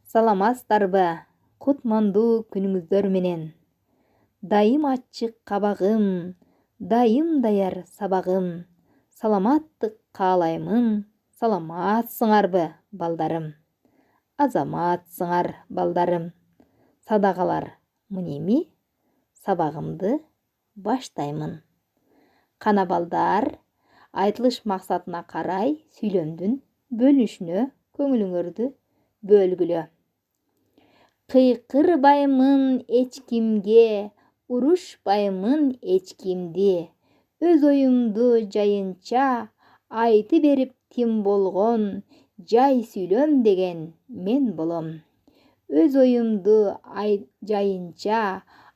Саламатсыздарбы? Кутмандуу күнүңүздөр менен. Дайым ачык кабагым, дайым даяр сабагым. Саламаттык каалаймын, саламатсыңарбы, балдарым? Азаматсыңар, балдарым? Садагалар мынеми? Сабагымды баштаймын. Кана балдар, айтылыш максатына карай сүйлөмдүн бөлүнүшүнө көңүлүңөрдү бөлгүлө. Кыйкырбаймын эч кимге, урушпаймын эч кимди. Өз оюмду жайынча айтып берип тим болгон, жай сүйлөм деген мен болом. Өз оюмду жайынча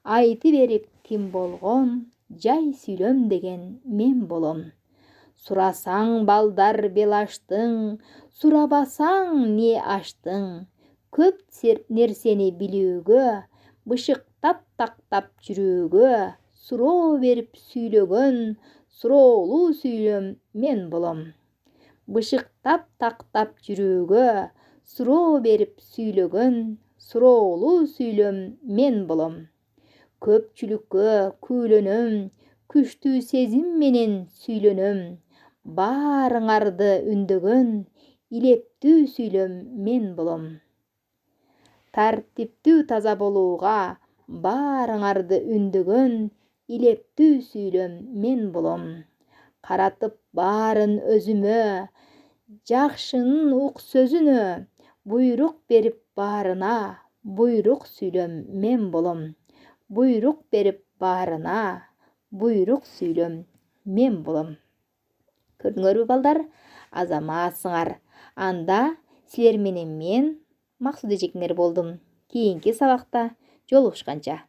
айтып берип тим болгон, жай сүйлөм деген мен болом. Сурасаң балдар бел аштың, сурабасаң не аштың. Көп нерсени билүүгө, бышыктап тактап жүрүүгө, суроо берип сүйлөгөн, суроолуу сүйлөм мен болом. Бышыктап тактап жүрүүгө, суроо берип сүйлөгөн, суроолуу сүйлөм мен болом. Көпчүлүккө күйлөнөм, күчтүү сезим менен сүйлөнөм. Баарыңарды үндөгөн, илептүү сүйлөм мен болом. Тартиптүү таза болууга, баарыңарды үндөгөн, илептүү сүйлөм мен болом. Каратып баарын өзүмө, жакшынын ук сөзүнө, буйрук берип баарына, буйрук сүйлөм мен болом. Буйрук берип баарына, буйрук сүйлөм мен болом. Көрдүңөрбү балдар? Азаматсыңар. Анда силер менен мен Максут эжекеңер болдум. Кийинки сабакта жолугушканча.